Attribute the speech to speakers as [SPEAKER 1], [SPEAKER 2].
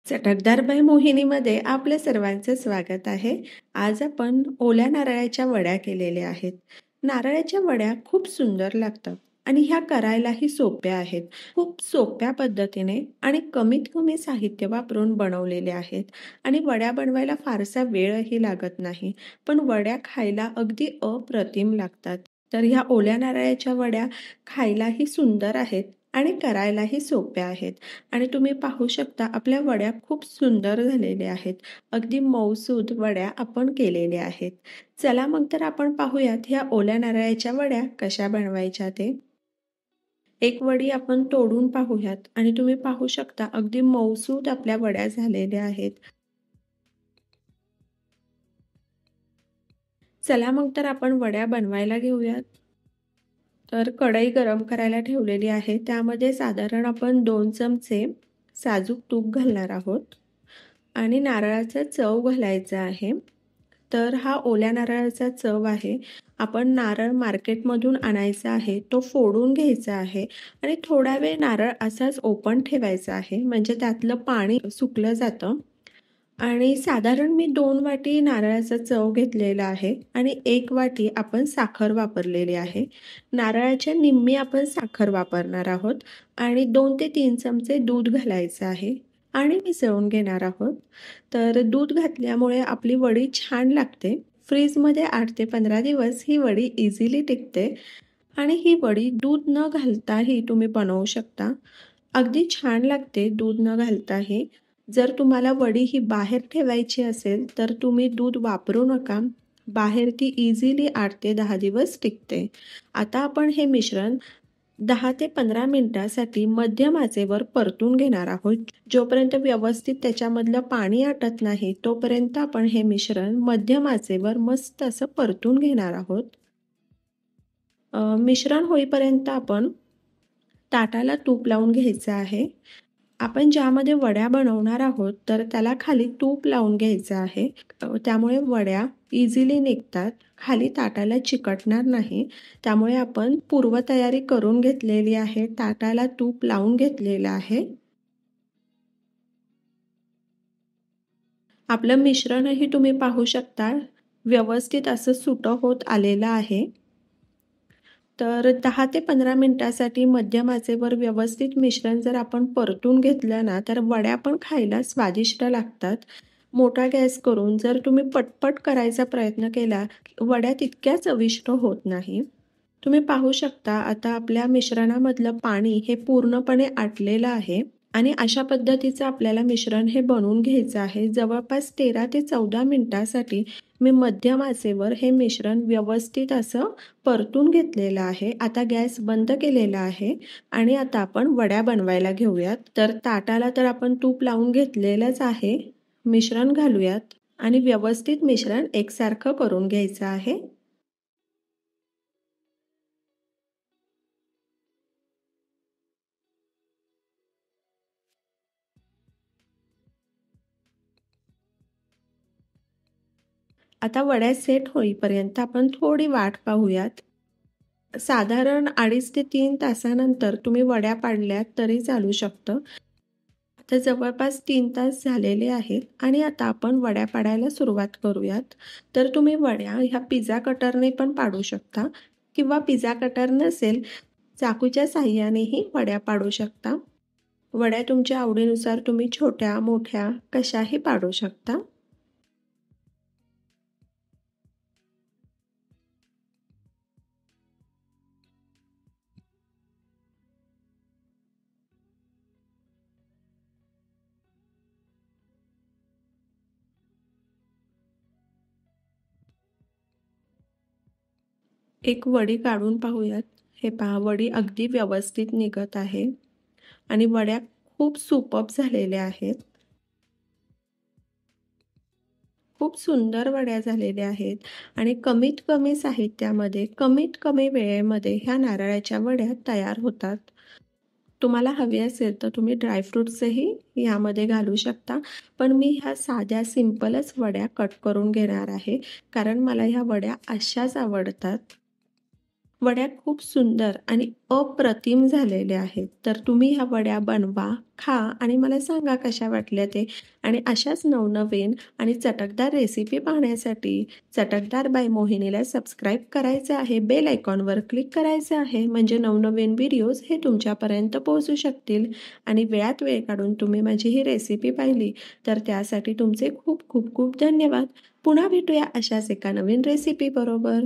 [SPEAKER 1] चटकदार बाई मोहिनीमध्ये आपल्या सर्वांचं स्वागत आहे. आज आपण ओल्या नारळाच्या वड्या केलेल्या आहेत. नारळाच्या वड्या खूप सुंदर लागतात आणि ह्या करायलाही सोप्या आहेत. खूप सोप्या पद्धतीने आणि कमीत कमी साहित्य वापरून बनवलेले आहेत आणि वड्या बनवायला फारसा वेळही लागत नाही, पण वड्या खायला अगदी अप्रतिम लागतात. तर ह्या ओल्या नारळाच्या वड्या खायलाही सुंदर आहेत आणि करायलाही सोप्या आहेत. आणि तुम्ही पाहू शकता आपल्या वड्या खूप सुंदर झालेल्या आहेत. अगदी मऊसूद वड्या आपण केलेल्या आहेत. चला मग तर आपण पाहूयात ह्या ओल्या नारळाच्या वड्या कशा बनवायच्या ते. एक वडी आपण तोडून पाहूयात आणि तुम्ही पाहू शकता अगदी मऊसूद आपल्या वड्या झालेल्या आहेत. चला मग तर आपण वड्या बनवायला घेऊयात. तर कढई गरम करायला ठेवलेली आहे. त्यामध्ये साधारण आपण 2 चमचे साजूक तूप घालणार आहोत आणि नारळाचा चव घालायचा आहे. तर हा ओल्या नारळाचा चव आहे. आपण नारळ मार्केटमधून आणायचा आहे, तो फोडून घ्यायचा आहे आणि थोडा वेळ नारळ असाच ओपन ठेवायचा आहे, म्हणजे त्यातलं पाणी सुकलं जातं. आणि साधारण मी 2 वाटी नारळाचा चव घेतलेला आहे आणि 1 वाटी आपण साखर वापरलेली आहे. नारळाच्या निम्मी आपण साखर वापरणार आहोत आणि 2 ते 3 चमचे दूध घालायचं आहे आणि मिसळून घेणार आहोत. तर दूध घातल्यामुळे आपली वडी छान लागते. फ्रीजमध्ये 8 ते 15 दिवस ही वडी इझिली टिकते आणि ही वडी दूध न घालताही तुम्ही बनवू शकता. अगदी छान लागते दूध न घालताही. जर तुम्हाला वडी ही बाहेर ठेवायची असेल तर तुम्ही दूध वापरू नका. बाहेर ती इझिली 8 ते 10 दिवस टिकते. आता आपण हे मिश्रण 10 ते 15 मिनिटासाठी मध्यम आचेवर परतून घेणार आहोत. जोपर्यंत व्यवस्थित त्याच्यामधलं पाणी आटत नाही तोपर्यंत आपण हे मिश्रण मध्यम आचेवर मस्त असं परतून घेणार आहोत. मिश्रण होईपर्यंत आपण ताटाला तूप लावून घ्यायचं आहे. आपण ज्यामध्ये वड्या बनवणार आहोत तर त्याला खाली तूप लावून घ्यायचं आहे. त्यामुळे वड्या इझिली निघतात, खाली ताटाला चिकटणार नाही. त्यामुळे आपण पूर्वतयारी करून घेतलेली आहे. ताटाला तूप लावून घेतलेलं आहे. आपलं मिश्रणही तुम्ही पाहू शकता व्यवस्थित असं सुटं होत आलेलं आहे. तर 10 ते 15 मिनिटासाठी मध्यम आचेवर व्यवस्थित मिश्रण जर आपण परतून घेतलं ना तर वड्या पण खायला स्वादिष्ट लागतात. मोठा गॅस करून जर तुम्ही पटपट करायचा प्रयत्न केला वड्या तितक्या चविष्ट होत नाही. तुम्ही पाहू शकता आता आपल्या मिश्रणामधलं पाणी हे पूर्णपणे आटलेलं आहे आणि अशा पद्धतीचं आपल्याला मिश्रण हे बनवून घ्यायचं आहे. जवळपास 13 ते 14 मिनिटासाठी मी मध्यम आचेवर हे मिश्रण व्यवस्थित असं परतून घेतलेलं आहे. आता गॅस बंद केलेला आहे आणि आता आपण वड्या बनवायला घेऊयात. तर ताटाला तर आपण तूप लावून घेतलेलंच आहे. मिश्रण घालूयात आणि व्यवस्थित मिश्रण एकसारखं करून घ्यायचं आहे. आता वड्या सेट होईपर्यंत आपण थोडी वाट पाहूयात. साधारण 2.5 ते 3 तासानंतर तुम्ही वड्या पाडल्यात तरी चालू शकतं. आता जवळपास 3 तास झालेले आहेत आणि आता आपण वड्या पाडायला सुरुवात करूयात. तर तुम्ही वड्या ह्या पिझ्झा कटरने पण पाडू शकता किंवा पिझ्झा कटर नसेल चाकूच्या साहाय्यानेही वड्या पाडू शकता. वड्या तुमच्या आवडीनुसार तुम्ही छोट्या मोठ्या कशाही पाडू शकता. एक वडी काढून पाहूयात. हे पहा वडी अगदी व्यवस्थित निघत आहे आणि वड्या खूप सुपर्ब झालेल्या आहेत. खूप सुंदर वड्या झालेल्या आहेत आणि कमीत कमी साहित्यामध्ये कमीत कमी वेळेमध्ये ह्या नारळाच्या वड्या तयार होतात. तुम्हाला हवे असेल तर तुम्ही ड्रायफ्रुट्सही यामध्ये घालू शकता, पण मी ह्या साध्या सिंपलच वड्या कट करून घेणार आहे कारण मला ह्या वड्या अशाच आवडतात. वड्या खूप सुंदर आणि अप्रतिम झालेल्या आहेत. तर तुम्ही ह्या वड्या बनवा, खा आणि मला सांगा कशा वाटल्या ते. आणि अशाच नवनवीन आणि चटकदार रेसिपी पाहण्यासाठी चटकदार बाय मोहिनीला सबस्क्राईब करायचं आहे. बेल आयकॉनवर क्लिक करायचं आहे. म्हणजे नवनवीन व्हिडिओज हे तुमच्यापर्यंत पोहोचू शकतील. आणि वेळात वेळ काढून तुम्ही माझी ही रेसिपी पाहिली तर त्यासाठी तुमचे खूप खूप खूप धन्यवाद. पुन्हा भेटूया अशाच एका नवीन रेसिपी बरोबर.